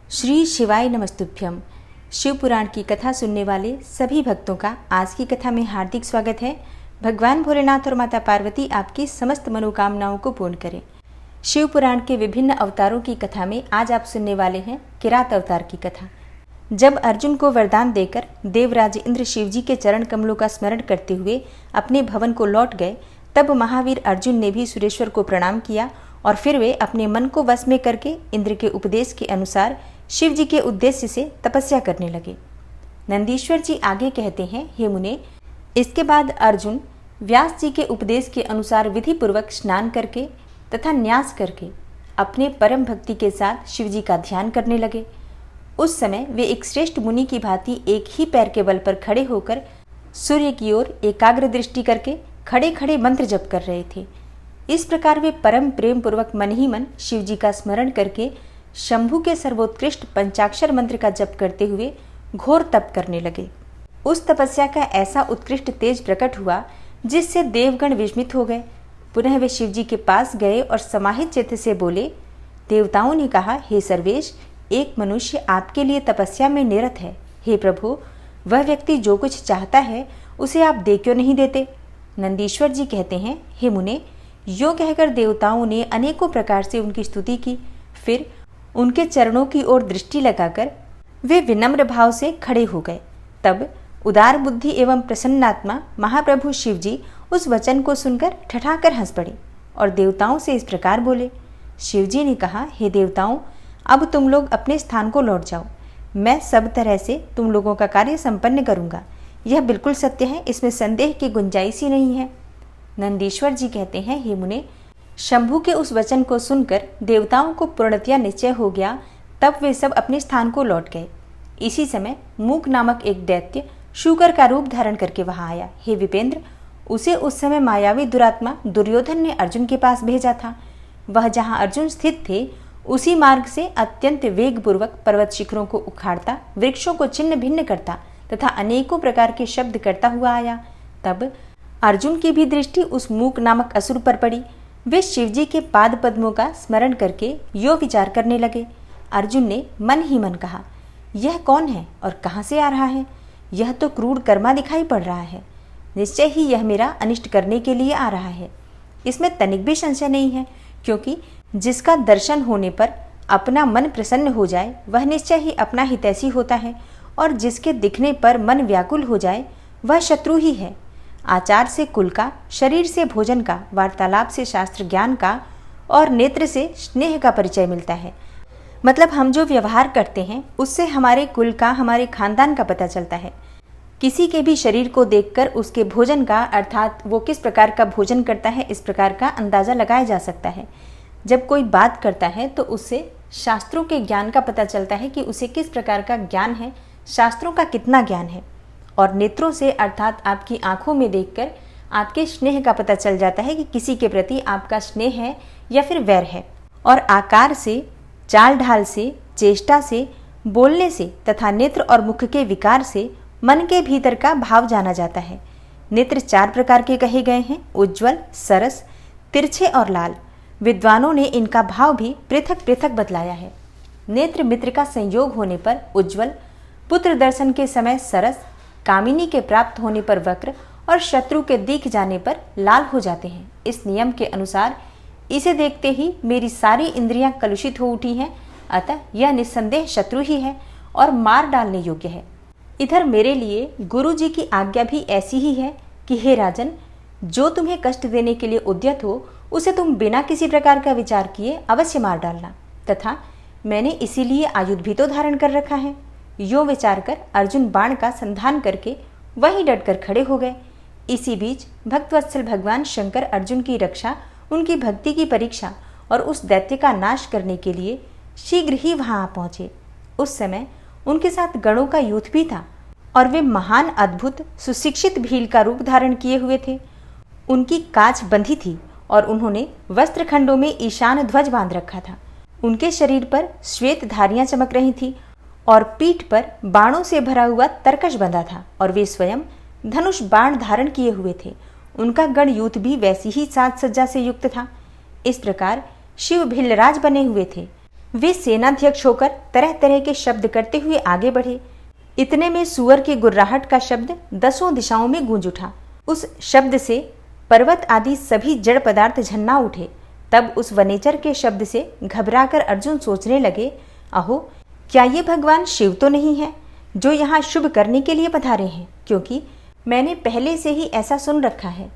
श्री शिवाय नमस्तुभ्यम। शिव पुराण की कथा सुनने वाले सभी भक्तों का आज की कथा में हार्दिक स्वागत है। भगवान भोलेनाथ और माता पार्वती आपकी समस्त मनोकामनाओं को पूर्ण करें। शिव पुराण के विभिन्न अवतारों की कथा में आज आप सुनने वाले हैं किरात अवतार की कथा। जब अर्जुन को वरदान देकर देवराज इंद्र शिवजी के चरण कमलों का स्मरण करते हुए अपने भवन को लौट गए, तब महावीर अर्जुन ने भी सुरेश्वर को प्रणाम किया और फिर वे अपने मन को वश में करके इंद्र के उपदेश के अनुसार शिव जी के उद्देश्य से तपस्या करने लगे। नंदीश्वर जी आगे कहते हैं, हे मुने, इसके बाद अर्जुन व्यास जी के उपदेश के अनुसार विधि पूर्वक स्नान करके तथा न्यास करके अपने परम भक्ति के साथ शिव जी का ध्यान करने लगे। उस समय वे एक श्रेष्ठ मुनि की भांति एक ही पैर के बल पर खड़े होकर सूर्य की ओर एकाग्र दृष्टि करके खड़े खड़े मंत्र जप कर रहे थे। इस प्रकार वे परम प्रेम पूर्वक मन ही मन शिव जी का स्मरण करके शंभु के सर्वोत्कृष्ट पंचाक्षर मंत्र का जप करते हुए घोर तप करने लगे। उस तपस्या का ऐसा उत्कृष्ट तेज प्रकट हुआ जिससे देवगण विस्मित हो गए। पुनः वे शिव जी के पास गए और समाहित चित्त से बोले। देवताओं ने कहा, हे सर्वेश, एक मनुष्य आपके लिए तपस्या में निरत है। हे प्रभु, वह व्यक्ति जो कुछ चाहता है उसे आप दे क्यों नहीं देते? नंदीश्वर जी कहते हैं, हे मुने, यो कहकर देवताओं ने अनेकों प्रकार से उनकी स्तुति की। फिर उनके चरणों की ओर दृष्टि लगाकर वे विनम्र भाव से खड़े हो गए। तब उदार बुद्धि एवं प्रसन्नात्मा महाप्रभु शिव जी उस वचन को सुनकर ठठाकर हंस पड़े और देवताओं से इस प्रकार बोले। शिव जी ने कहा, हे देवताओं, अब तुम लोग अपने स्थान को लौट जाओ। मैं सब तरह से तुम लोगों का कार्य संपन्न करूंगा। यह बिल्कुल सत्य है, इसमें संदेह की गुंजाइश ही नहीं है। नंदीश्वर जी कहते हैं, हे मुने, शंभु के उस वचन को सुनकर देवताओं को पूर्णतया निश्चय हो गया। तब वे सब अपने स्थान को लौट गए। इसी समय मूक नामक एक दैत्य शूकर का रूप धारण करके वहां आया। हे विपेंद्र, उसे उस समय मायावी दुरात्मा दुर्योधन ने अर्जुन के पास भेजा था। वह जहां अर्जुन स्थित थे उसी मार्ग से अत्यंत वेगपूर्वक पर्वत शिखरों को उखाड़ता, वृक्षों को छिन्न भिन्न करता तथा अनेकों प्रकार के शब्द करता हुआ आया। तब अर्जुन की भी दृष्टि उस मूक नामक असुर पर पड़ी। वे शिवजी के पाद पद्मों का स्मरण करके यो विचार करने लगे। अर्जुन ने मन ही मन कहा, यह कौन है और कहाँ से आ रहा है? यह तो क्रूर कर्मा दिखाई पड़ रहा है। निश्चय ही यह मेरा अनिष्ट करने के लिए आ रहा है। इसमें तनिक भी संशय नहीं है, क्योंकि जिसका दर्शन होने पर अपना मन प्रसन्न हो जाए वह निश्चय ही अपना हितैषी होता है, और जिसके दिखने पर मन व्याकुल हो जाए वह शत्रु ही है। आचार से कुल का, शरीर से भोजन का, वार्तालाप से शास्त्र ज्ञान का और नेत्र से स्नेह का परिचय मिलता है। मतलब हम जो व्यवहार करते हैं उससे हमारे कुल का, हमारे खानदान का पता चलता है। किसी के भी शरीर को देखकर उसके भोजन का, अर्थात वो किस प्रकार का भोजन करता है, इस प्रकार का अंदाजा लगाया जा सकता है। जब कोई बात करता है तो उससे शास्त्रों के ज्ञान का पता चलता है कि उसे किस प्रकार का ज्ञान है, शास्त्रों का कितना ज्ञान है। और नेत्रों से, अर्थात आपकी आंखों में देखकर आपके स्नेह का पता चल जाता है कि किसी के प्रति आपका स्नेह है या फिर वैर है। और आकार से, चाल ढाल से, चेष्टा से, बोलने से तथा नेत्र और मुख के विकार से मन के भीतर का भाव जाना जाता है। नेत्र 4 प्रकार के कहे गए हैं, उज्ज्वल, सरस, तिरछे और लाल। विद्वानों ने इनका भाव भी पृथक पृथक बतलाया है। नेत्र मित्र का संयोग होने पर उज्ज्वल, पुत्र दर्शन के समय सरस, कामिनी के प्राप्त होने पर वक्र और शत्रु के दिख जाने पर लाल हो जाते हैं। इस नियम के अनुसार इसे देखते ही मेरी सारी इंद्रियां कलुषित हो उठी हैं, अतः यह निस्संदेह शत्रु ही है और मार डालने योग्य है। इधर मेरे लिए गुरु जी की आज्ञा भी ऐसी ही है कि हे राजन, जो तुम्हें कष्ट देने के लिए उद्यत हो उसे तुम बिना किसी प्रकार का विचार किए अवश्य मार डालना, तथा मैंने इसीलिए आयुध भी तो धारण कर रखा है। यो विचार कर अर्जुन बाण का संधान करके वहीं डटकर खड़े हो गए। इसी बीच भक्तवत्सल भगवान शंकर अर्जुन की रक्षा, उनकी भक्ति की परीक्षा और उस दैत्य का नाश करने के लिए शीघ्र ही वहां आ पहुंचे। उस समय उनके साथ गणों का यूथ भी था और वे महान, अद्भुत, सुशिक्षित भील का रूप धारण किए हुए थे। उनकी काछ बंधी थी और उन्होंने वस्त्र खंडों में ईशान ध्वज बांध रखा था। उनके शरीर पर श्वेत धारियां चमक रही थी और पीठ पर बाणों से भरा हुआ तरकश बंधा था, और वे स्वयं धनुष बाण धारण किए हुए थे। उनका गण यूथ भी वैसी ही साज सज्जा से युक्त था। इस प्रकार शिव भिल्लराज बने हुए थे। वे सेनाध्यक्ष होकर तरह तरह के शब्द करते हुए आगे बढ़े। इतने में सुअर की गुर्राहट का शब्द 10 दिशाओं में गूंज उठा। उस शब्द से पर्वत आदि सभी जड़ पदार्थ झन्ना उठे। तब उस वनेचर के शब्द से घबराकर अर्जुन सोचने लगे, अहो, क्या ये भगवान शिव तो नहीं है जो यहाँ शुभ करने के लिए पधारे हैं? क्योंकि मैंने पहले से ही ऐसा सुन रखा है।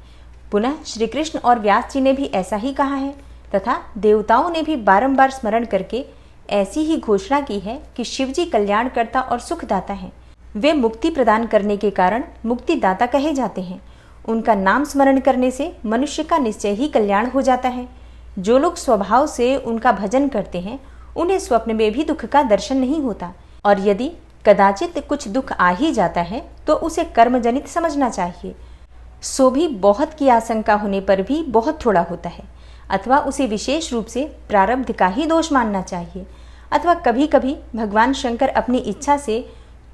पुनः श्री कृष्ण और व्यास जी ने भी ऐसा ही कहा है तथा देवताओं ने भी बारंबार स्मरण करके ऐसी ही घोषणा की है कि शिवजी कल्याणकर्ता और सुखदाता हैं। वे मुक्ति प्रदान करने के कारण मुक्तिदाता कहे जाते हैं। उनका नाम स्मरण करने से मनुष्य का निश्चय ही कल्याण हो जाता है। जो लोग स्वभाव से उनका भजन करते हैं उन्हें स्वप्न में भी दुख का दर्शन नहीं होता, और यदि कदाचित कुछ दुख आ ही जाता है तो उसे कर्मजनित समझना चाहिए। सो भी बहुत की आशंका होने पर भी बहुत थोड़ा होता है, अथवा उसे विशेष रूप से प्रारब्ध का ही दोष मानना चाहिए, अथवा कभी कभी भगवान शंकर अपनी इच्छा से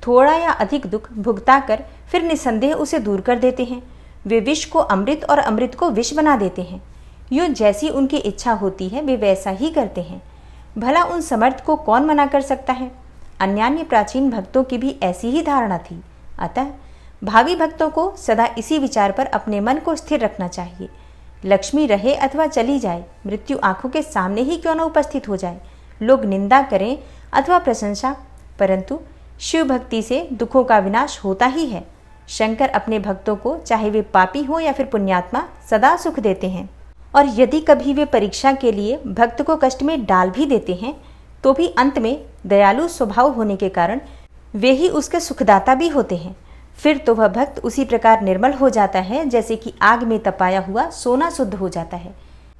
थोड़ा या अधिक दुख भुगता कर फिर निसंदेह उसे दूर कर देते हैं। वे विष को अमृत और अमृत को विष बना देते हैं। यूँ जैसी उनकी इच्छा होती है वे वैसा ही करते हैं। भला उन समर्थ को कौन मना कर सकता है? अन्यान्य प्राचीन भक्तों की भी ऐसी ही धारणा थी। अतः भावी भक्तों को सदा इसी विचार पर अपने मन को स्थिर रखना चाहिए। लक्ष्मी रहे अथवा चली जाए, मृत्यु आंखों के सामने ही क्यों न उपस्थित हो जाए, लोग निंदा करें अथवा प्रशंसा, परंतु शिव भक्ति से दुखों का विनाश होता ही है। शंकर अपने भक्तों को, चाहे वे पापी हो या फिर पुण्यात्मा, सदा सुख देते हैं। और यदि कभी वे परीक्षा के लिए भक्त को कष्ट में डाल भी देते हैं तो भी अंत में दयालु स्वभाव होने के कारण वे ही उसके सुखदाता भी होते हैं। फिर तो वह भक्त उसी प्रकार निर्मल हो जाता है जैसे कि आग में तपाया हुआ सोना शुद्ध हो जाता है।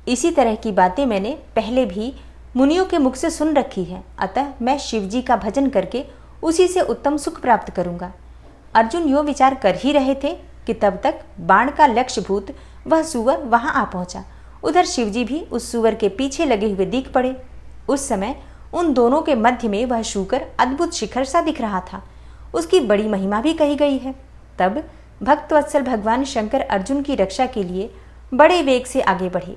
इसी तरह की बातें मैंने पहले भी मुनियों के मुख से सुन रखी है, अतः मैं शिवजी का भजन करके उसी से उत्तम सुख प्राप्त करूंगा। अर्जुन यो विचार कर ही रहे थे कि तब तक बाण का लक्ष्यभूत वह सुअर वहां आ पहुंचा। उधर शिवजी भी उस सुअर के पीछे लगे हुए दिख पड़े। उस समय उन दोनों के मध्य में वह शूकर अद्भुत शिखर सा दिख रहा था। उसकी बड़ी महिमा भी कही गई है। तब भक्तवत्सल भगवान शंकर अर्जुन की रक्षा के लिए बड़े वेग से आगे बढ़े।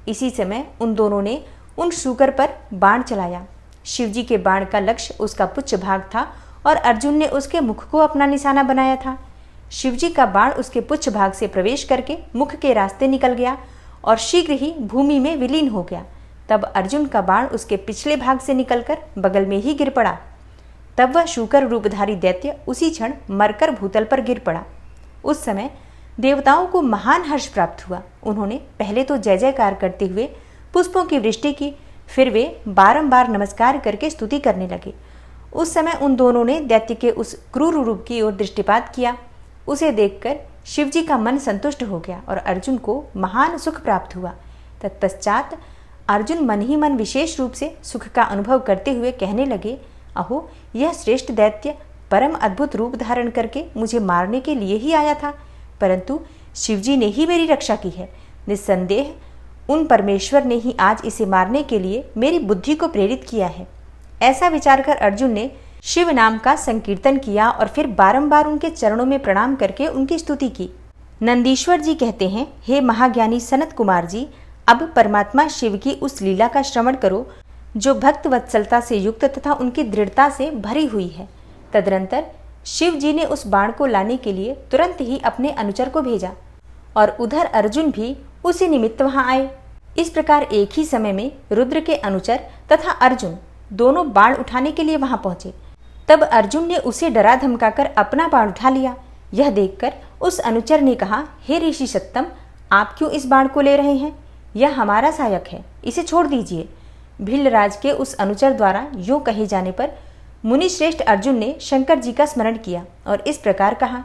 इसी समय उन दोनों ने उन शूकर पर बाण चलाया। शिवजी के बाण का लक्ष्य उसका पुच्छ भाग था और अर्जुन ने उसके मुख को अपना निशाना बनाया था। शिवजी का बाण उसके पुच्छ भाग से प्रवेश करके मुख के रास्ते निकल गया और शीघ्र ही भूमि में विलीन हो गया। तब अर्जुन का बाण उसके पिछले भाग से निकलकर बगल में ही गिर पड़ा। तब वह शूकर रूपधारी दैत्य उसी क्षण मरकर भूतल पर गिर पड़ा। उस समय देवताओं को महान हर्ष प्राप्त हुआ। उन्होंने पहले तो जय जयकार करते हुए पुष्पों की वृष्टि की, फिर वे बारंबार नमस्कार करके स्तुति करने लगे। उस समय उन दोनों ने दैत्य के उस क्रूर रूप की ओर दृष्टिपात किया। उसे देखकर शिवजी का मन संतुष्ट हो गया और अर्जुन को महान सुख प्राप्त हुआ। तत्पश्चात अर्जुन मन ही मन विशेष रूप से सुख का अनुभव करते हुए कहने लगे, अहो, यह श्रेष्ठ दैत्य परम अद्भुत रूप धारण करके मुझे मारने के लिए ही आया था, परंतु शिवजी ने ही मेरी रक्षा की है। निस्संदेह उन परमेश्वर ने ही आज इसे मारने के लिए मेरी बुद्धि को प्रेरित किया है। ऐसा विचार कर अर्जुन ने शिव नाम का संकीर्तन किया और फिर बारंबार उनके चरणों में प्रणाम करके उनकी स्तुति की। नंदीश्वर जी कहते हैं, हे महाज्ञानी सनत कुमार जी, अब परमात्मा शिव की उस लीला का श्रवण करो जो भक्त वत्सलता से युक्त तथा उनकी दृढ़ता से भरी हुई है। तदनंतर शिव जी ने उस बाण को लाने के लिए तुरंत ही अपने अनुचर को भेजा और उधर अर्जुन भी उसी निमित्त वहां आए। इस प्रकार एक ही समय में रुद्र के अनुचर तथा अर्जुन दोनों बाण उठाने के लिए वहां पहुंचे। तब अर्जुन ने उसे डरा धमकाकर अपना बाण उठा लिया। यह देखकर उस अनुचर ने कहा, हे ऋषि सत्तम, आप क्यों इस बाण को ले रहे हैं? यह हमारा सहायक है, इसे छोड़ दीजिए। भीलराज के उस अनुचर द्वारा यूं कहे जाने पर मुनि श्रेष्ठ अर्जुन ने शंकर जी का स्मरण किया और इस प्रकार कहा।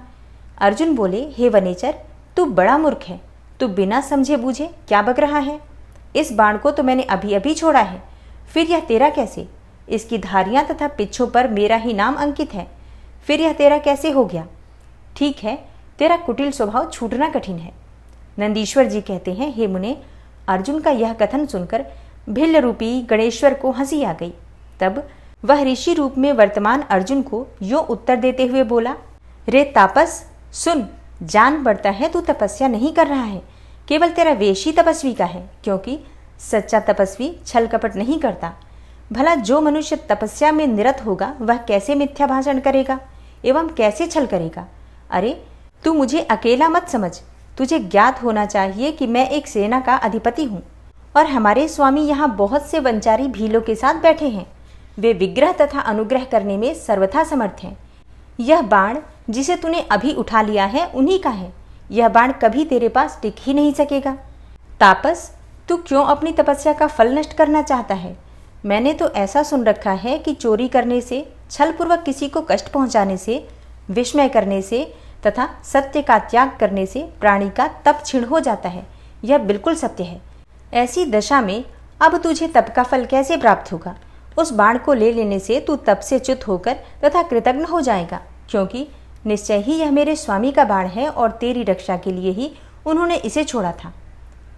अर्जुन बोले, हे वनेचर, तू बड़ा मूर्ख है, तू बिना समझे बूझे क्या बक रहा है? इस बाण को तो मैंने अभी अभी छोड़ा है, फिर यह तेरा कैसे? इसकी धारियां तथा पिच्छों पर मेरा ही नाम अंकित है, फिर यह तेरा कैसे हो गया? ठीक है, तेरा कुटिल स्वभाव छूटना कठिन है। नंदीश्वर जी कहते हैं, हे मुने, अर्जुन का यह कथन सुनकर भिल्ल रूपी गणेश्वर को हंसी आ गई। तब वह ऋषि रूप में वर्तमान अर्जुन को यो उत्तर देते हुए बोला, रे तापस सुन, जान पड़ता है तू तपस्या नहीं कर रहा है, केवल तेरा वेश ही तपस्वी का है, क्योंकि सच्चा तपस्वी छल कपट नहीं करता। भला जो मनुष्य तपस्या में निरत होगा वह कैसे मिथ्या भाषण करेगा एवं कैसे छल करेगा? अरे तू मुझे अकेला मत समझ, तुझे ज्ञात होना चाहिए कि मैं एक सेना का अधिपति हूँ और हमारे स्वामी यहाँ बहुत से वंचारी भीलों के साथ बैठे हैं। वे विग्रह तथा अनुग्रह करने में सर्वथा समर्थ हैं। यह बाण जिसे तूने अभी उठा लिया है उन्हीं का है। यह बाण कभी तेरे पास टिक ही नहीं सकेगा। तापस, तू क्यों अपनी तपस्या का फल नष्ट करना चाहता है? मैंने तो ऐसा सुन रखा है कि चोरी करने से, छलपूर्वक किसी को कष्ट पहुंचाने से, विस्मय करने से तथा सत्य का त्याग करने से प्राणी का तप क्षीण हो जाता है। यह बिल्कुल सत्य है। ऐसी दशा में अब तुझे तप का फल कैसे प्राप्त होगा? उस बाण को ले लेने से तू तप से च्युत होकर तथा कृतज्ञ हो जाएगा, क्योंकि निश्चय ही यह मेरे स्वामी का बाण है और तेरी रक्षा के लिए ही उन्होंने इसे छोड़ा था।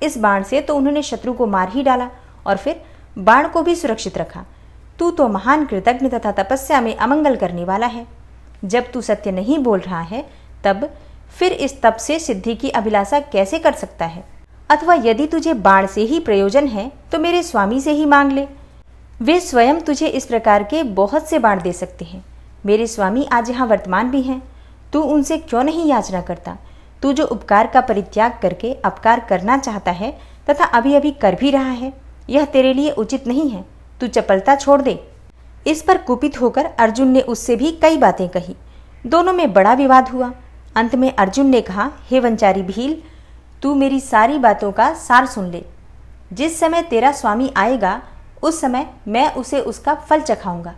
इस बाण से तो उन्होंने शत्रु को मार ही डाला और फिर बाण को भी सुरक्षित रखा। तू तो महान कृतज्ञ तथा तपस्या में अमंगल करने वाला है। जब तू सत्य नहीं बोल रहा है तब फिर इस तप से सिद्धि की अभिलाषा कैसे कर सकता है? अथवा यदि तुझे बाण से ही प्रयोजन है तो मेरे स्वामी से ही मांग ले। वे स्वयं तुझे इस प्रकार के बहुत से बाण दे सकते हैं। मेरे स्वामी आज यहाँ वर्तमान भी हैं। तू उनसे क्यों नहीं याचना करता? तू जो उपकार का परित्याग करके अपकार करना चाहता है तथा अभी अभी कर भी रहा है, यह तेरे लिए उचित नहीं है। तू चपलता छोड़ दे। इस पर कुपित होकर अर्जुन ने उससे भी कई बातें कही। दोनों में बड़ा विवाद हुआ। अंत में अर्जुन ने कहा, हे वंचारी भील, तू मेरी सारी बातों का सार सुन ले। जिस समय तेरा स्वामी आएगा उस समय मैं उसे उसका फल चखाऊंगा।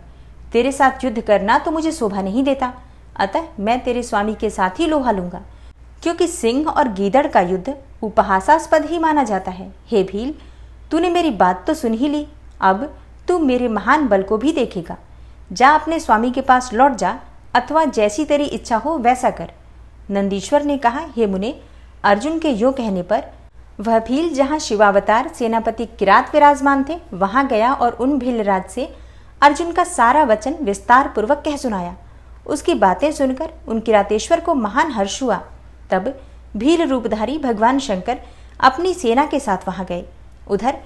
तेरे साथ युद्ध करना तो मुझे शोभा नहीं देता, अतः मैं तेरे स्वामी के साथ ही लोहा लूंगा, क्योंकि सिंह और गीदड़ का युद्ध उपहासास्पद ही माना जाता है। हे भील, तूने मेरी बात तो सुन ही ली, अब तू मेरे महान बल को भी देखेगा। जा अपने स्वामी के पास लौट जा, अथवा जैसी तेरी इच्छा हो वैसा कर। नंदीश्वर ने कहा, हे मुने, अर्जुन के यो कहने पर वह भील जहाँ शिवावतार सेनापति किरात विराजमान थे वहां गया और उन भीलराज से अर्जुन का सारा वचन विस्तार पूर्वक कह सुनाया। उसकी बातें सुनकर उन किरातेश्वर को महान हर्ष हुआ। तब भील रूपधारी भगवान शंकर अपनी सेना के साथ वहां गए। उधर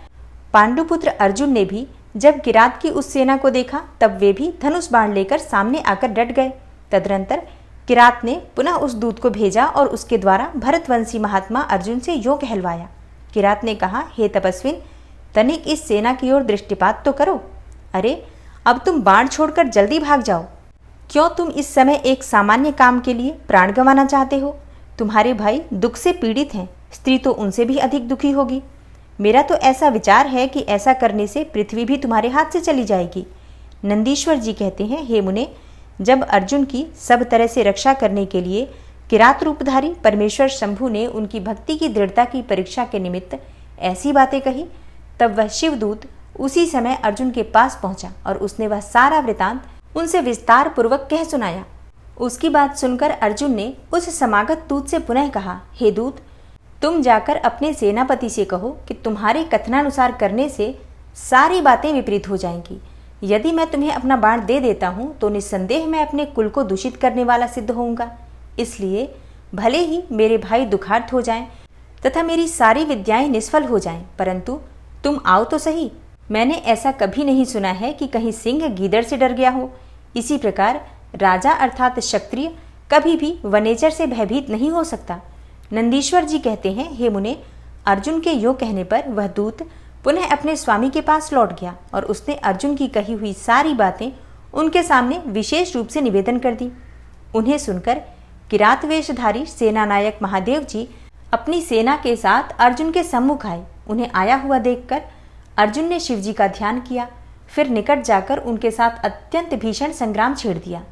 पांडुपुत्र अर्जुन ने भी जब किरात की उस सेना को देखा तब वे भी धनुष बाण लेकर सामने आकर डट गए। तदनंतर किरात ने पुनः उस दूत को भेजा और उसके द्वारा भरतवंशी महात्मा अर्जुन से यो कहलवाया। किरात ने कहा, हे तपस्विन, तनिक इस सेना की ओर दृष्टिपात तो करो। अरे अब तुम बाण छोड़कर जल्दी भाग जाओ। क्यों तुम इस समय एक सामान्य काम के लिए प्राण गंवाना चाहते हो? तुम्हारे भाई दुख से पीड़ित हैं, स्त्री तो उनसे भी अधिक दुखी होगी। मेरा तो ऐसा विचार है कि ऐसा करने से पृथ्वी भी तुम्हारे हाथ से चली जाएगी। नंदीश्वर जी कहते हैं, हे मुने, जब अर्जुन की सब तरह से रक्षा करने के लिए किरात रूपधारी परमेश्वर शंभु ने उनकी भक्ति की दृढ़ता की परीक्षा के निमित्त ऐसी बातें कही, तब वह शिवदूत उसी समय अर्जुन के पास पहुंचा और उसने वह सारा वृतांत उनसे विस्तार पूर्वक कह सुनाया। उसकी बात सुनकर अर्जुन ने उस समागत दूत से पुनः कहा, हे दूत, तुम जाकर अपने सेनापति से कहो कि तुम्हारे कथनानुसार करने से सारी बातें विपरीत हो जाएंगी। यदि मैं तुम्हें अपना बाण दे देता हूं तो निस्संदेह मैं अपने कुल को दूषित करने वाला सिद्ध होऊंगा। इसलिए भले ही मेरे भाई दुखार्थ हो जाएं तथा मेरी सारी विद्याएं निष्फल हो जाएं, परंतु तुम आओ तो सही। मैंने ऐसा कभी नहीं सुना है कि कहीं सिंह गीदड़ से डर गया हो। इसी प्रकार राजा अर्थात क्षत्रिय कभी भी वनेचर से भयभीत नहीं हो सकता। नंदीश्वर जी कहते हैं, हे मुने, अर्जुन के यो कहने पर वह दूत पुनः अपने स्वामी के पास लौट गया और उसने अर्जुन की कही हुई सारी बातें उनके सामने विशेष रूप से निवेदन कर दी। उन्हें सुनकर किरात वेशधारी सेनानायक महादेव जी अपनी सेना के साथ अर्जुन के सम्मुख आए। उन्हें आया हुआ देखकर अर्जुन ने शिव जी का ध्यान किया, फिर निकट जाकर उनके साथ अत्यंत भीषण संग्राम छेड़ दिया।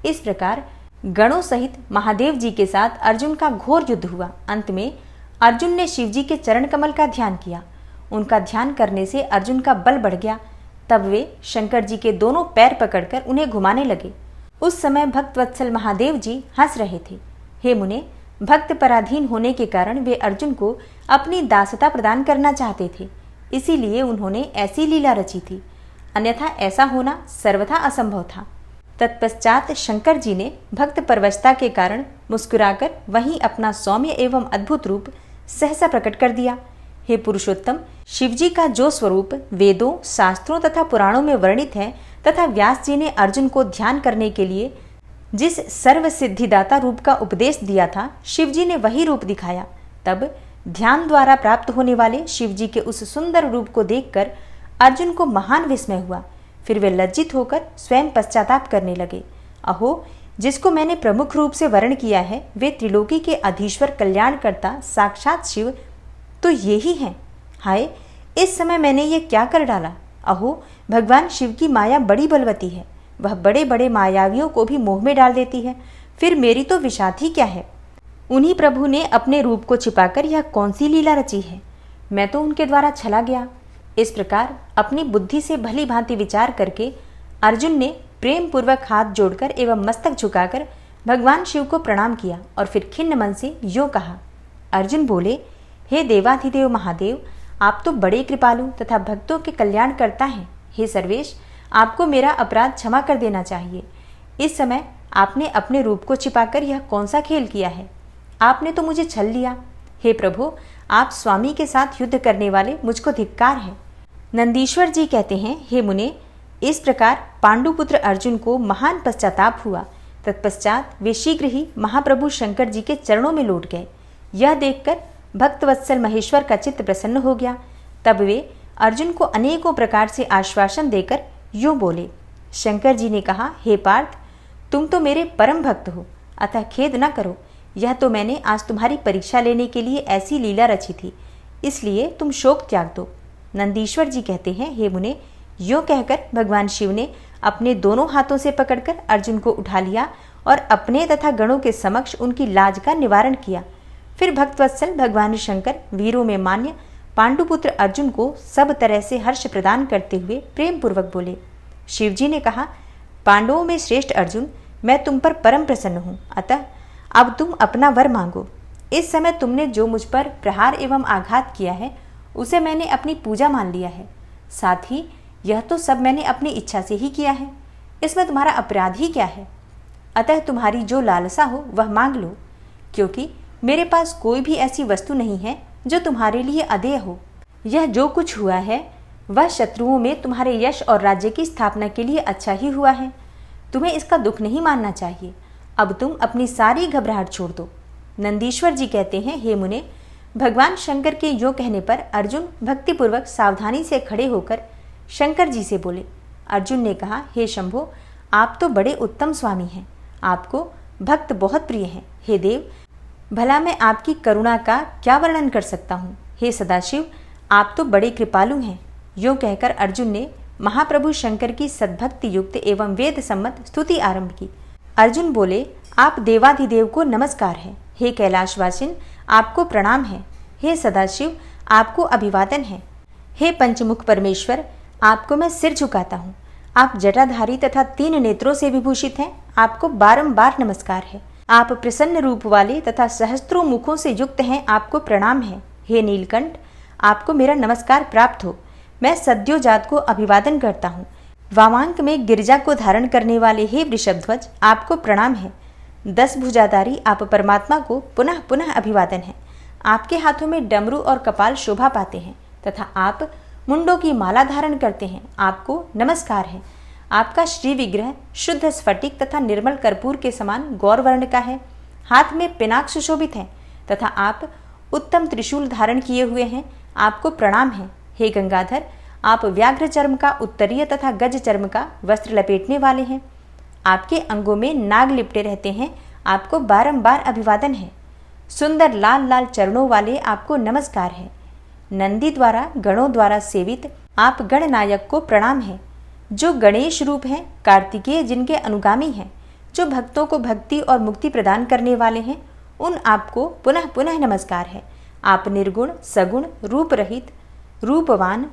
इस प्रकार गणों सहित महादेव जी के साथ अर्जुन का घोर युद्ध हुआ। अंत में अर्जुन ने शिव जी के चरण कमल का ध्यान किया। उनका ध्यान करने से अर्जुन का बल बढ़ गया। तब वे शंकर जी के दोनों पैर पकड़कर उन्हें घुमाने लगे। उस समय भक्त वत्सल महादेव जी हंस रहे थे। हे मुने, भक्त पराधीन होने के कारण वे अर्जुन को अपनी दासता प्रदान करना चाहते थे, इसीलिए उन्होंने ऐसी लीला रची थी, अन्यथा ऐसा होना सर्वथा असंभव था। तत्पश्चात शंकर जी ने भक्त परवशता के कारण मुस्कुराकर वहीं अपना सौम्य एवं अद्भुत रूप सहसा प्रकट कर दिया। हे पुरुषोत्तम, शिवजी का जो स्वरूप वेदों, शास्त्रों तथा पुराणों में वर्णित है तथा व्यास जी ने अर्जुन को ध्यान करने के लिए जिस सर्व सिद्धिदाता रूप का उपदेश दिया था, शिवजी ने वही रूप दिखाया। तब ध्यान द्वारा प्राप्त होने वाले शिवजी के उस सुंदर रूप को देखकर अर्जुन को महान विस्मय हुआ। फिर वे लज्जित होकर स्वयं पश्चाताप करने लगे। अहो, जिसको मैंने प्रमुख रूप से वर्ण किया है, वे त्रिलोकी के अधीश्वर कल्याणकर्ता साक्षात शिव तो ये ही हैं। हाय, इस समय मैंने ये क्या कर डाला। अहो, भगवान शिव की माया बड़ी बलवती है, वह बड़े बड़े मायावियों को भी मोह में डाल देती है। फिर मेरी तो विषाद ही क्या है। उन्हीं प्रभु ने अपने रूप को छिपाकर यह कौन सी लीला रची है। मैं तो उनके द्वारा छला गया। इस प्रकार अपनी बुद्धि से भली भांति विचार करके अर्जुन ने प्रेम पूर्वक हाथ जोड़कर एवं मस्तक झुकाकर भगवान शिव को प्रणाम किया और फिर खिन्न मन से यूं कहा। अर्जुन बोले, हे देवाधिदेव महादेव, आप तो बड़े कृपालु तथा भक्तों के कल्याण करता हैं। हे सर्वेश, आपको मेरा अपराध क्षमा कर देना चाहिए। इस समय आपने अपने रूप को छिपाकर यह कौन सा खेल किया है। आपने तो मुझे छल लिया। हे प्रभु, आप स्वामी के साथ युद्ध करने वाले, मुझको धिक्कार है। नंदीश्वर जी कहते हैं, हे मुने, इस प्रकार पांडुपुत्र अर्जुन को महान पश्चाताप हुआ। तत्पश्चात वे शीघ्र ही महाप्रभु शंकर जी के चरणों में लौट गए। यह देखकर भक्तवत्सल महेश्वर का चित्त प्रसन्न हो गया। तब वे अर्जुन को अनेकों प्रकार से आश्वासन देकर यूं बोले। शंकर जी ने कहा, हे पार्थ, तुम तो मेरे परम भक्त हो, अतः खेद न करो। यह तो मैंने आज तुम्हारी परीक्षा लेने के लिए ऐसी लीला रची थी, इसलिए तुम शोक त्याग दो। नंदीश्वर जी कहते हैं, हे मुने, यूं कहकर भगवान शिव ने अपने दोनों हाथों से पकड़कर अर्जुन को उठा लिया और अपने तथा गणों के समक्ष उनकी लाज का निवारण किया। फिर भक्तवत्सल भगवान शंकर वीरों में मान्य पांडुपुत्र अर्जुन को सब तरह से हर्ष प्रदान करते हुए प्रेम पूर्वक बोले। शिवजी ने कहा, पांडवों में श्रेष्ठ अर्जुन, मैं तुम पर परम प्रसन्न हूँ, अतः अब तुम अपना वर मांगो। इस समय तुमने जो मुझ पर प्रहार एवं आघात किया है, उसे मैंने अपनी पूजा मान लिया है। साथ ही यह तो सब मैंने अपनी इच्छा से ही किया है, इसमें तुम्हारा अपराध ही क्या है। अतः तुम्हारी जो लालसा हो वह मांग लो, क्योंकि मेरे पास कोई भी ऐसी वस्तु नहीं है जो तुम्हारे लिए अदेय हो। यह जो कुछ हुआ है वह शत्रुओं में तुम्हारे यश और राज्य की स्थापना के लिए अच्छा ही हुआ है। तुम्हें इसका दुख नहीं मानना चाहिए। अब तुम अपनी सारी घबराहट छोड़ दो। नंदीश्वर जी कहते हैं, हे मुने, भगवान शंकर के यूं कहने पर अर्जुन भक्तिपूर्वक सावधानी से खड़े होकर शंकर जी से बोले। अर्जुन ने कहा, हे शंभो, आप तो बड़े उत्तम स्वामी हैं, आपको भक्त बहुत प्रिय हैं। हे देव, भला मैं आपकी करुणा का क्या वर्णन कर सकता हूँ। हे सदाशिव, आप तो बड़े कृपालु हैं। यूं कहकर अर्जुन ने महाप्रभु शंकर की सद्भक्ति युक्त एवं वेद सम्मत स्तुति आरंभ की। अर्जुन बोले, आप देवाधिदेव को नमस्कार है। हे कैलाशवासिन, आपको प्रणाम है। हे सदाशिव, आपको अभिवादन है। हे पंचमुख परमेश्वर, आपको मैं सिर झुकाता हूँ। आप जटाधारी तथा 3 नेत्रों से विभूषित हैं, आपको बारंबार नमस्कार है। आप प्रसन्न रूप वाले तथा सहस्त्रों मुखों से युक्त हैं, आपको प्रणाम है। हे नीलकंठ, आपको मेरा नमस्कार प्राप्त हो। मैं सद्योजात को अभिवादन करता हूँ। वामांक में गिरजा को धारण करने वाले हे वृषभध्वज, आपको प्रणाम है। 10 भुजाधारी आप परमात्मा को पुनः पुनः अभिवादन है। आपके हाथों में डमरू और कपाल शोभा पाते हैं तथा आप मुंडों की माला धारण करते हैं, आपको नमस्कार है। आपका श्री विग्रह शुद्ध स्फटिक तथा निर्मल कर्पूर के समान गौरवर्ण का है। हाथ में पिनाक सुशोभित है तथा आप उत्तम त्रिशूल धारण किए हुए हैं, आपको प्रणाम है। हे गंगाधर, आप व्याघ्र चर्म का उत्तरीय तथा गज चर्म का वस्त्र लपेटने वाले हैं। आपके अंगों में नाग लिपटे रहते हैं, आपको बारंबार अभिवादन है। सुंदर लाल लाल चरणों वाले आपको नमस्कार है। नंदी द्वारा गणों द्वारा सेवित आप गणनायक को प्रणाम है। जो गणेश रूप हैं, कार्तिकेय जिनके अनुगामी हैं, जो भक्तों को भक्ति और मुक्ति प्रदान करने वाले हैं, उन आपको पुनः पुनः नमस्कार है। आप निर्गुण, सगुण, रूप रहित, रूपवान,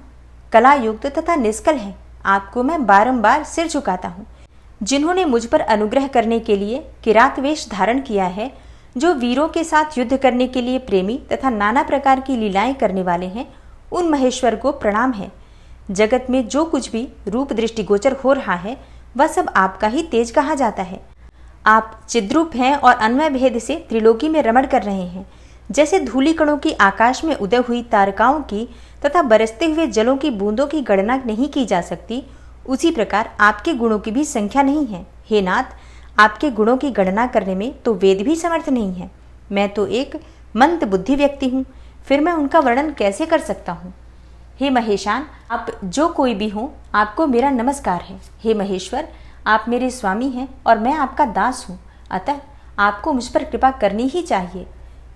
कलायुक्त तथा निष्कल हैं, आपको मैं बारंबार सिर झुकाता हूँ। जिन्होंने मुझ पर अनुग्रह करने के लिए किरात वेश धारण किया है, जो वीरों के साथ युद्ध करने के लिए प्रेमी तथा नाना प्रकार की लीलाएं करने वाले हैं, उन महेश्वर को प्रणाम है। जगत में जो कुछ भी रूप दृष्टिगोचर हो रहा है, वह सब आपका ही तेज कहा जाता है। आप चिद्रूप हैं और अन्वय भेद से त्रिलोकी में रमण कर रहे हैं। जैसे धूली कणों की आकाश में उदय हुई तारकाओं की तथा बरसते हुए जलों की बूंदों की गणना नहीं की जा सकती, उसी प्रकार आपके गुणों की भी संख्या नहीं है। हे नाथ, आपके गुणों की गणना करने में तो वेद भी समर्थ नहीं है। मैं तो एक मंद बुद्धि व्यक्ति हूँ, फिर मैं उनका वर्णन कैसे कर सकता हूँ। हे महेशान, आप जो कोई भी हो, आपको मेरा नमस्कार है। हे महेश्वर, आप मेरे स्वामी हैं और मैं आपका दास हूँ, अतः आपको मुझ पर कृपा करनी ही चाहिए।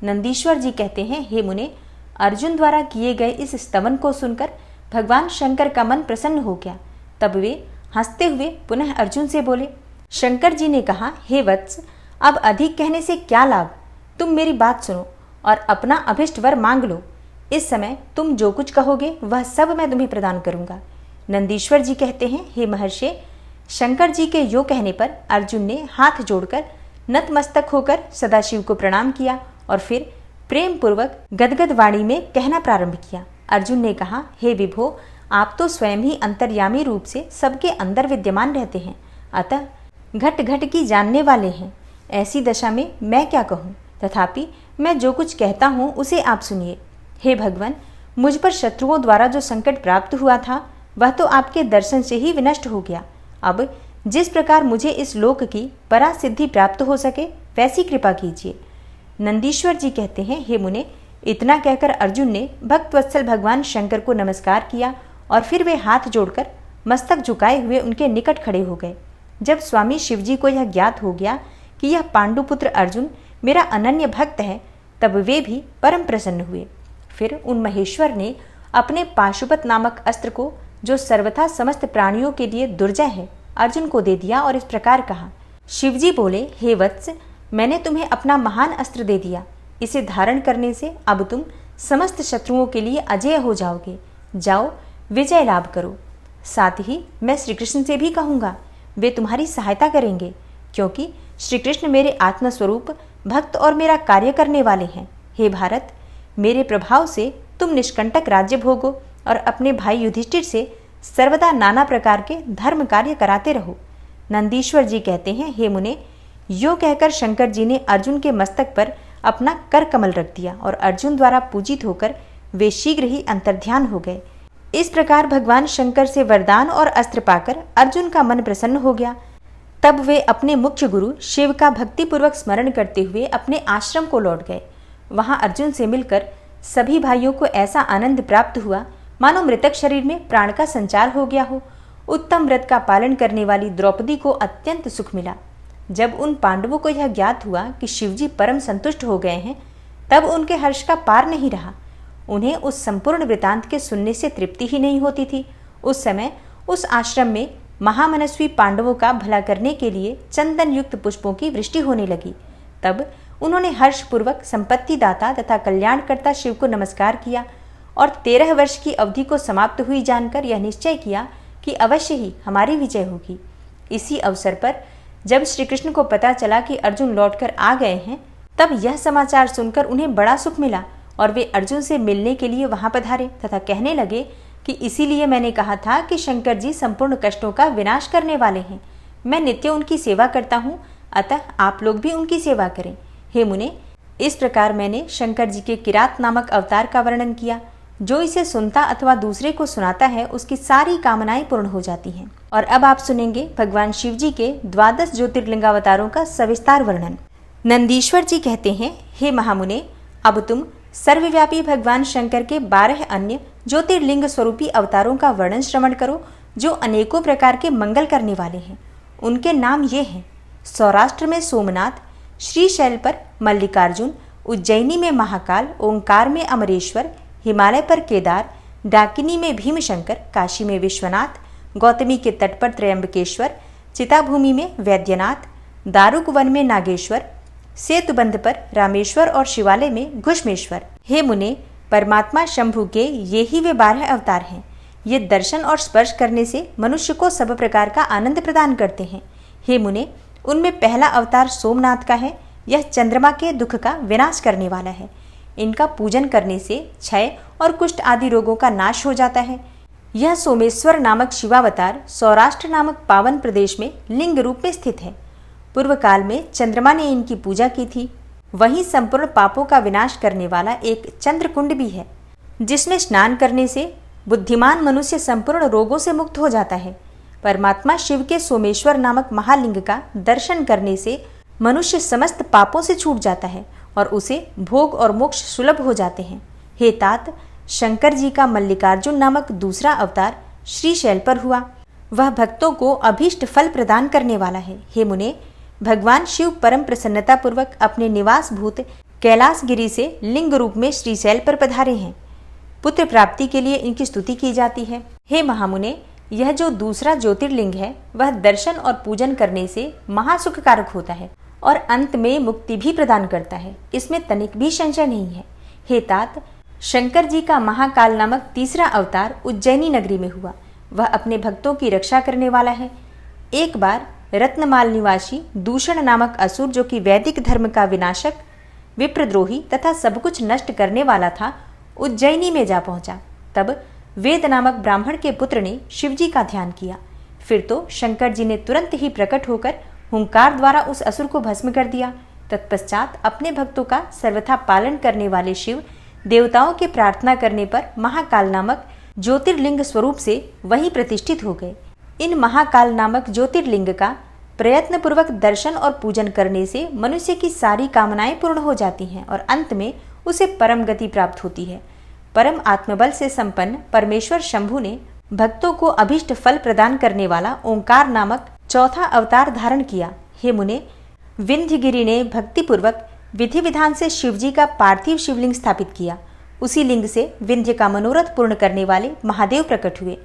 नंदीश्वर जी कहते हैं, हे मुने, अर्जुन द्वारा किए गए इस स्तवन को सुनकर भगवान शंकर का मन प्रसन्न हो गया। तब वे हंसते हुए पुनः अर्जुन से बोले। शंकर जी ने कहा, हे वत्स, अब अधिक कहने से क्या लाभ, तुम मेरी बात सुनो और अपना अभिष्ट वर मांग लो। इस समय तुम जो कुछ कहोगे वह सब मैं तुम्हें प्रदान करूंगा। नंदीश्वर जी कहते हैं, हे महर्षि, शंकर जी के यो कहने पर अर्जुन ने हाथ जोड़कर नतमस्तक होकर सदाशिव को प्रणाम किया और फिर प्रेम पूर्वक गदगद वाणी में कहना प्रारंभ किया। अर्जुन ने कहा, हे विभो, आप तो स्वयं ही अंतर्यामी रूप से सबके अंदर विद्यमान रहते हैं, अतः घट घट की जानने वाले हैं। ऐसी दशा में मैं क्या कहूँ, तथापि मैं जो कुछ कहता हूँ उसे आप सुनिए। हे भगवान, मुझ पर शत्रुओं द्वारा जो संकट प्राप्त हुआ था वह तो आपके दर्शन से ही विनष्ट हो गया। अब जिस प्रकार मुझे इस लोक की परासिद्धि प्राप्त हो सके वैसी कृपा कीजिए। नंदीश्वर जी कहते हैं, हे मुने, इतना कहकर अर्जुन ने भक्तवत्सल भगवान शंकर को नमस्कार किया और फिर वे हाथ जोड़कर मस्तक झुकाए हुए उनके निकट खड़े हो गए। जब स्वामी शिवजी को यह ज्ञात हो गया कि यह पांडुपुत्र अर्जुन मेरा अनन्य भक्त है, तब वे भी परम प्रसन्न हुए। फिर उन महेश्वर ने अपने पाशुपत नामक अस्त्र को, जो सर्वथा समस्त प्राणियों के लिए दुर्जय है, अर्जुन को दे दिया और इस प्रकार कहा। शिवजी बोले, हे वत्स, मैंने तुम्हें अपना महान अस्त्र दे दिया। इसे धारण करने से अब तुम समस्त शत्रुओं के लिए अजेय हो जाओगे। जाओ, विजय लाभ करो। साथ ही मैं श्री कृष्ण से भी कहूँगा, वे तुम्हारी सहायता करेंगे, क्योंकि श्री कृष्ण मेरे आत्मस्वरूप भक्त और मेरा कार्य करने वाले हैं। हे भारत, मेरे प्रभाव से तुम निष्कंटक राज्य भोगो और अपने भाई युधिष्ठिर से सर्वदा नाना प्रकार के धर्म कार्य कराते रहो। नंदीश्वर जी कहते हैं, हे मुने, यो कहकर शंकर जी ने अर्जुन के मस्तक पर अपना कर कमल रख दिया और अर्जुन द्वारा पूजित होकर वे शीघ्र ही अंतर्ध्यान हो गए। इस प्रकार भगवान शंकर से वरदान और अस्त्र पाकर अर्जुन का मन प्रसन्न हो गया। तब वे अपने मुख्य गुरु शिव का भक्तिपूर्वक स्मरण करते हुए अपने आश्रम को लौट गए। वहां अर्जुन से मिलकर सभी भाइयों को ऐसा आनंद प्राप्त हुआ मानो मृतक शरीर में प्राण का संचार हो गया हो। उत्तम व्रत का पालन करने वाली द्रौपदी को अत्यंत सुख मिला। जब उन पांडवों को यह ज्ञात हुआ कि शिवजी परम संतुष्ट हो गए हैं, तब उनके हर्ष का पार नहीं रहा। उन्हें उस संपूर्ण वृतांत के सुनने से तृप्ति ही नहीं होती थी। उस समय उस आश्रम में महामनस्वी पांडवों का भला करने के लिए चंदन युक्त पुष्पों की वृष्टि होने लगी। तब उन्होंने हर्षपूर्वक संपत्ति दाता तथा कल्याणकर्ता शिव को नमस्कार किया और 13 वर्ष की अवधि को समाप्त हुई जानकर यह निश्चय किया कि अवश्य ही हमारी विजय होगी। इसी अवसर पर जब श्री कृष्ण को पता चला कि अर्जुन लौटकर आ गए हैं, तब यह समाचार सुनकर उन्हें बड़ा सुख मिला और वे अर्जुन से मिलने के लिए वहां पधारे तथा कहने लगे कि इसीलिए मैंने कहा था कि शंकर जी संपूर्ण कष्टों का विनाश करने वाले हैं। मैं नित्य उनकी सेवा करता हूँ, अतः आप लोग भी उनकी सेवा करें। हे मुने, इस प्रकार मैंने शंकर जी के किरात नामक अवतार का वर्णन किया। जो इसे सुनता अथवा दूसरे को सुनाता है, उसकी सारी कामनाएं पूर्ण हो जाती हैं। और अब आप सुनेंगे भगवान शिव जी के 12 ज्योतिर्लिंगावतारों का सविस्तार वर्णन। नंदीश्वर जी कहते हैं, हे महामुने, अब तुम सर्वव्यापी भगवान शंकर के 12 अन्य ज्योतिर्लिंग स्वरूपी अवतारों का वर्णन श्रवण करो, जो अनेकों प्रकार के मंगल करने वाले हैं। उनके नाम ये हैं: सौराष्ट्र में सोमनाथ, श्रीशैल पर मल्लिकार्जुन, उज्जैनी में महाकाल, ओंकार में अमरेश्वर, हिमालय पर केदार, डाकिनी में भीमशंकर, काशी में विश्वनाथ, गौतमी के तट पर त्रयंबकेश्वर, चिताभूमि में वैद्यनाथ, दारुक वन में नागेश्वर, सेतुबंध पर रामेश्वर और शिवालय में घुष्मेश्वर। हे मुने, परमात्मा शंभु के ये ही वे 12 अवतार हैं। ये दर्शन और स्पर्श करने से मनुष्य को सब प्रकार का आनंद प्रदान करते हैं। हे मुने, उनमें पहला अवतार सोमनाथ का है। यह चंद्रमा के दुख का विनाश करने वाला है। इनका पूजन करने से क्षय और कुष्ठ आदि रोगों का नाश हो जाता है। यह सोमेश्वर नामक शिवावतार सौराष्ट्र नामक पावन प्रदेश में लिंग रूप में स्थित है। पूर्व काल में चंद्रमा ने इनकी पूजा की थी। वहीं संपूर्ण पापों का विनाश करने वाला एक चंद्रकुंड भी है, जिसमें स्नान करने से बुद्धिमान मनुष्य संपूर्ण रोगों से मुक्त हो जाता है। परमात्मा शिव के सोमेश्वर नामक महालिंग का दर्शन करने से मनुष्य समस्त पापों से छूट जाता है और उसे भोग और मोक्ष सुलभ हो जाते हैं। हे तात, शंकर जी का मल्लिकार्जुन नामक दूसरा अवतार श्रीशैल पर हुआ। वह भक्तों को अभीष्ट फल प्रदान करने वाला है। हे मुने, भगवान शिव परम प्रसन्नता पूर्वक अपने निवास भूत कैलाशगिरी से लिंग रूप में श्रीशैल पर पधारे हैं। पुत्र प्राप्ति के लिए इनकी स्तुति की जाती है। हे महामुने, यह जो दूसरा ज्योतिर्लिंग है वह दर्शन और पूजन करने से महासुखकारक होता है और अंत में मुक्ति भी प्रदान करता है, इसमें तनिक भी संशय नहीं है। हे तात, शंकर जी का महाकाल नामक तीसरा अवतार उज्जैनी नगरी में हुआ। वह अपने भक्तों की रक्षा करने वाला है। एक बार रत्नमाल निवासी दूषण नामक असुर, जो कि वैदिक धर्म का विनाशक, विप्रद्रोही तथा सब कुछ नष्ट करने वाला था, उज्जैनी में जा पहुंचा। तब वेद नामक ब्राह्मण के पुत्र ने शिवजी का ध्यान किया। फिर तो शंकर जी ने तुरंत ही प्रकट होकर हुंकार द्वारा उस असुर को भस्म कर दिया। तत्पश्चात अपने भक्तों का सर्वथा पालन करने वाले शिव देवताओं के प्रार्थना करने पर महाकाल नामक ज्योतिर्लिंग स्वरूप से वहीं प्रतिष्ठित हो गए। इन महाकाल नामक ज्योतिर्लिंग का प्रयत्न पूर्वक दर्शन और पूजन करने से मनुष्य की सारी कामनाएं पूर्ण हो जाती हैं और अंत में उसे परम गति प्राप्त होती है। परम आत्मबल से संपन्न परमेश्वर शंभु ने भक्तों को अभिष्ट फल प्रदान करने वाला ओंकार नामक चौथा अवतार धारण किया। हे मुने, विंध्यगिरि ने भक्तिपूर्वक विधि विधान से शिवजी का पार्थिव शिवलिंग स्थापित किया। उसी लिंग से विंध्य का मनोरथ पूर्ण करने वाले महादेव प्रकट हुए।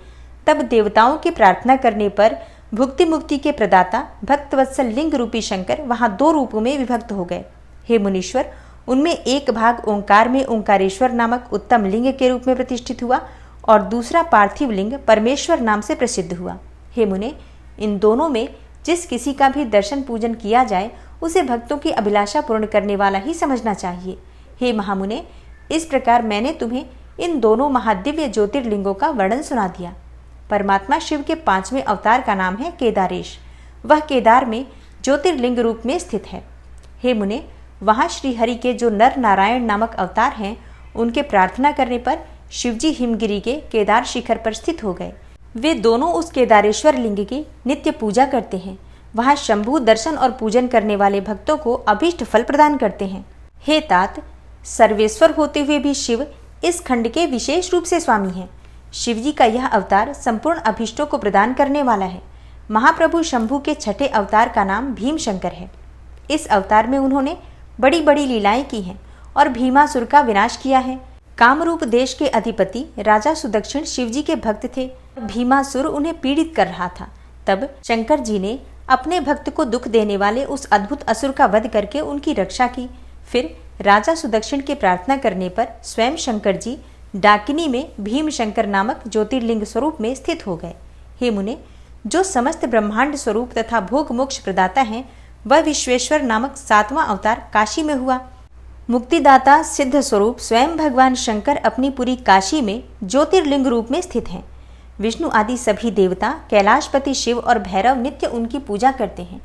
तब देवताओं की प्रार्थना करने पर भुक्ति मुक्ति के प्रदाता भक्तवत्सल लिंग रूपी शंकर वहां दो रूपों में विभक्त हो गए। हे मुनीश्वर, उनमें एक भाग ओंकार में ओंकारेश्वर नामक उत्तम लिंग के रूप में प्रतिष्ठित हुआ और दूसरा पार्थिव लिंग परमेश्वर नाम से प्रसिद्ध हुआ। हे मुने, इन दोनों में जिस किसी का भी दर्शन पूजन किया जाए उसे भक्तों की अभिलाषा पूर्ण करने वाला ही समझना चाहिए। हे महामुने, इस प्रकार मैंने तुम्हें इन दोनों महादिव्य ज्योतिर्लिंगों का वर्णन सुना दिया। परमात्मा शिव के 5वें अवतार का नाम है केदारेश। वह केदार में ज्योतिर्लिंग रूप में स्थित है। हे मुने, वहाँ श्रीहरि के जो नर नारायण नामक अवतार हैं, उनके प्रार्थना करने पर शिवजी हिमगिरी के केदार शिखर पर स्थित हो गए। वे दोनों उस केदारेश्वर लिंग की नित्य पूजा करते हैं। वहाँ शंभु दर्शन और पूजन करने वाले भक्तों को अभीष्ट फल प्रदान करते हैं। हे तात, सर्वेश्वर होते हुए भी शिव इस खंड के विशेष रूप से स्वामी हैं। शिवजी का यह अवतार संपूर्ण अभीष्टों को प्रदान करने वाला है। महाप्रभु शंभु के छठे अवतार का नाम भीमशंकर है। इस अवतार में उन्होंने बड़ी बड़ी लीलाएं की हैं और भीमासुर का विनाश किया है। कामरूप देश के अधिपति राजा सुदक्षिण शिवजी के भक्त थे। भीमासुर उन्हें पीड़ित कर रहा था। तब शंकर जी ने अपने भक्त को दुख देने वाले उस अद्भुत असुर का वध करके उनकी रक्षा की। फिर राजा सुदक्षिण के प्रार्थना करने पर स्वयं शंकर जी डाकिनी में भीमशंकर नामक ज्योतिर्लिंग स्वरूप में स्थित हो गए। हे मुने, जो समस्त ब्रह्मांड स्वरूप तथा भोग मोक्ष प्रदाता हैं, वह विश्वेश्वर नामक 7वां अवतार काशी में हुआ। मुक्तिदाता सिद्ध स्वरूप स्वयं भगवान शंकर अपनी पूरी काशी में ज्योतिर्लिंग रूप में स्थित हैं। विष्णु आदि सभी देवता, कैलाशपति शिव और भैरव नित्य उनकी पूजा करते हैं।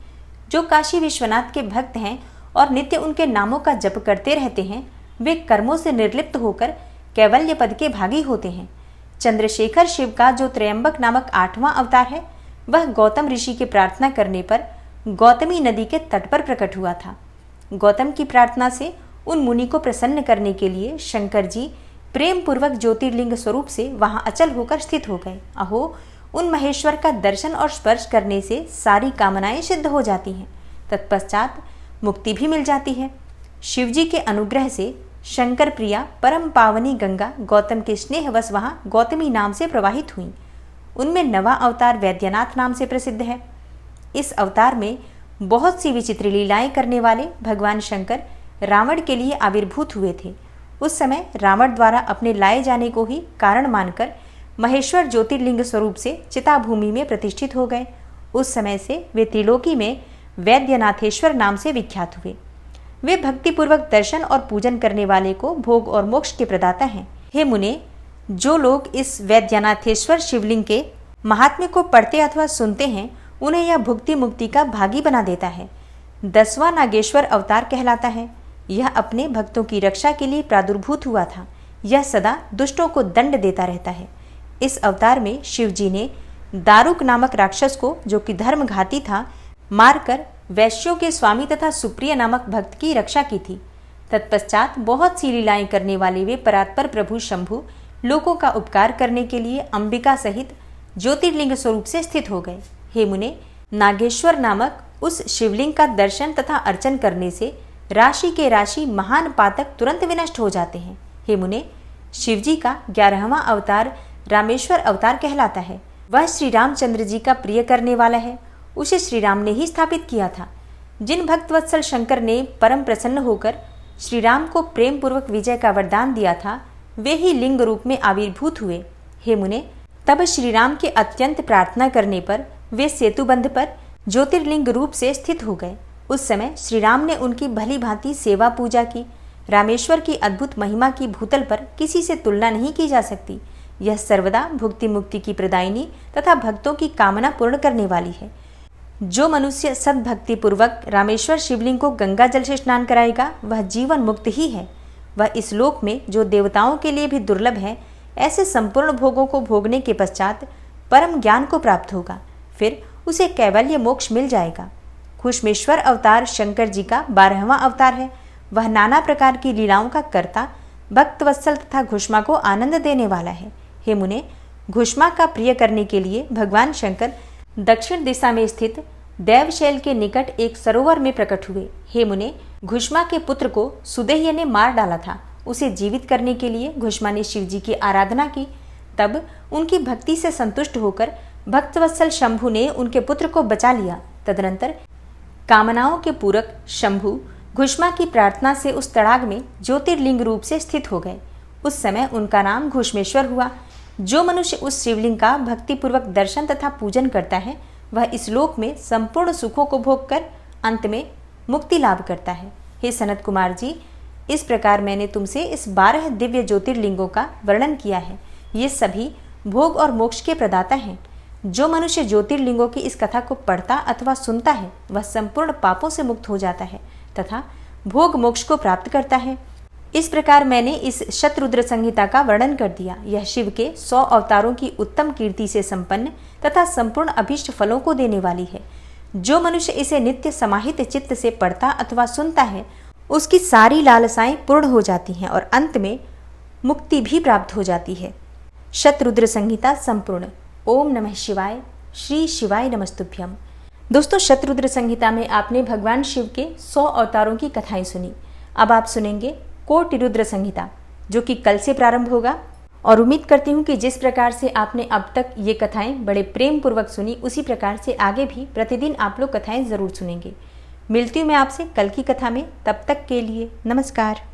जो काशी विश्वनाथ के भक्त हैं और नित्य उनके नामों का जप करते रहते हैं, वे कर्मों से निर्लिप्त होकर कैवल्य पद के भागी होते हैं। चंद्रशेखर शिव का जो त्रयंबक नामक 8वां अवतार है, वह गौतम ऋषि के प्रार्थना करने पर गौतमी नदी के तट पर प्रकट हुआ था। गौतम की प्रार्थना से उन मुनि को प्रसन्न करने के लिए शंकर जी प्रेम पूर्वक ज्योतिर्लिंग स्वरूप से वहां अचल होकर स्थित हो गए। अहो, उन महेश्वर का दर्शन और स्पर्श करने से सारी कामनाएं सिद्ध हो जाती हैं। तत्पश्चात मुक्ति भी मिल जाती है। शिवजी के अनुग्रह से शंकर प्रिया परम पावनी गंगा गौतम के स्नेहवश वहाँ गौतमी नाम से प्रवाहित हुई। उनमें नवा अवतार वैद्यनाथ नाम से प्रसिद्ध है। इस अवतार में बहुत सी विचित्र लीलाएं करने वाले भगवान शंकर रावण के लिए आविर्भूत हुए थे। उस समय रावण द्वारा अपने लाए जाने को ही कारण मानकर महेश्वर ज्योतिर्लिंग स्वरूप से चिताभूमि में प्रतिष्ठित हो गए। उस समय से वे त्रिलोकी में वैद्यनाथेश्वर नाम से विख्यात हुए। वे भक्तिपूर्वक दर्शन और पूजन करने वाले को भोग और मोक्ष के प्रदाता हैं। हे मुने, जो लोग इस वैद्यनाथेश्वर शिवलिंग के महात्म्य को पढ़ते अथवा सुनते हैं, उन्हें यह भुक्ति मुक्ति का भागी बना देता है। 10वां नागेश्वर अवतार कहलाता है। यह अपने भक्तों की रक्षा के लिए प्रादुर्भूत हुआ था। यह सदा दुष्टों को दंड देता रहता है। इस अवतार में शिव जी ने दारुक नामक राक्षस को, जो कि धर्मघाती था, मारकर वैश्यों के स्वामी तथा सुप्रिय नामक भक्त की रक्षा की थी। तत्पश्चात बहुत सी लीलाएं करने वाले वे परात्पर प्रभु शंभु लोगों का उपकार करने के लिए अंबिका सहित ज्योतिर्लिंग स्वरूप से स्थित हो गए। हे मुने, नागेश्वर नामक उस शिवलिंग का दर्शन तथा अर्चन करने से राशि के राशि महान पातक तुरंत विनष्ट हो जाते हैं। हे मुने, शिवजी का 11वां अवतार रामेश्वर अवतार कहलाता है। वह श्री रामचंद्र जी का प्रिय करने वाला है। उसे श्री राम ने ही स्थापित किया था। जिन भक्तवत्सल शंकर ने परम प्रसन्न होकर श्री राम को प्रेम पूर्वक विजय का वरदान दिया था, वे ही लिंग रूप में आविर्भूत हुए। हे मुने, तब श्री राम के अत्यंत प्रार्थना करने पर वे सेतुबंध पर ज्योतिर्लिंग रूप से स्थित हो गए। उस समय श्री राम ने उनकी भली भांति सेवा पूजा की। रामेश्वर की अद्भुत महिमा की भूतल पर किसी से तुलना नहीं की जा सकती। यह सर्वदा भुक्ति मुक्ति की प्रदायिनी तथा भक्तों की कामना पूर्ण करने वाली है। जो मनुष्य सद्भक्ति पूर्वक रामेश्वर शिवलिंग को गंगा जल से स्नान कराएगा, वह जीवन मुक्त ही है। वह इस लोक में, जो देवताओं के लिए भी दुर्लभ है, ऐसे संपूर्ण भोगों को भोगने के पश्चात परम ज्ञान को प्राप्त होगा। फिर उसे कैवल्य मोक्ष मिल जाएगा। घुष्मेश्वर अवतार शंकर जी का 12वां अवतार है। वह नाना प्रकार की लीलाओं का कर्ता, भक्तवत्सल तथा घुष्मा को आनंद देने वाला है। हे मुने, घुष्मा का प्रिय करने के लिए भगवान शंकर दक्षिण दिशा में स्थित देवशैल के निकट एक सरोवर में प्रकट हुए। हे मुने, घुष्मा के पुत्र को सुदेह्य ने मार डाला था। उसे जीवित करने के लिए घुष्मा ने शिवजी की आराधना की। तब उनकी भक्ति से संतुष्ट होकर भक्तवत्सल शंभु ने उनके पुत्र को बचा लिया। तदनंतर कामनाओं के पूरक शंभु घुष्मा की प्रार्थना से उस तड़ाग में ज्योतिर्लिंग रूप से स्थित हो गए। उस समय उनका नाम घुष्मेश्वर हुआ। जो मनुष्य उस शिवलिंग का भक्तिपूर्वक दर्शन तथा पूजन करता है, वह इस लोक में संपूर्ण सुखों को भोग कर अंत में मुक्ति लाभ करता है। हे सनत कुमार जी, इस प्रकार मैंने तुमसे इस 12 दिव्य ज्योतिर्लिंगों का वर्णन किया है। ये सभी भोग और मोक्ष के प्रदाता हैं। जो मनुष्य ज्योतिर्लिंगों की इस कथा को पढ़ता अथवा सुनता है, वह संपूर्ण पापों से मुक्त हो जाता है तथा भोग मोक्ष को प्राप्त करता है। इस प्रकार मैंने इस शतरुद्र संहिता का वर्णन कर दिया। यह शिव के 100 अवतारों की उत्तम कीर्ति से संपन्न तथा संपूर्ण अभीष्ट फलों को देने वाली है। जो मनुष्य इसे नित्य समाहित चित्त से पढ़ता अथवा सुनता है, उसकी सारी लालसाएं पूर्ण हो जाती हैं और अंत में मुक्ति भी प्राप्त हो जाती है। शतरुद्र संहिता संपूर्ण। ओम नमः शिवाय। श्री शिवाय नमस्तुभ्यम। दोस्तों, शतरुद्र संहिता में आपने भगवान शिव के 100 अवतारों की कथाएं सुनी। अब आप सुनेंगे कोटि रुद्र संहिता, जो कि कल से प्रारंभ होगा। और उम्मीद करती हूँ कि जिस प्रकार से आपने अब तक ये कथाएं बड़े प्रेम पूर्वक सुनी, उसी प्रकार से आगे भी प्रतिदिन आप लोग कथाएं जरूर सुनेंगे। मिलती हूँ मैं आपसे कल की कथा में। तब तक के लिए नमस्कार।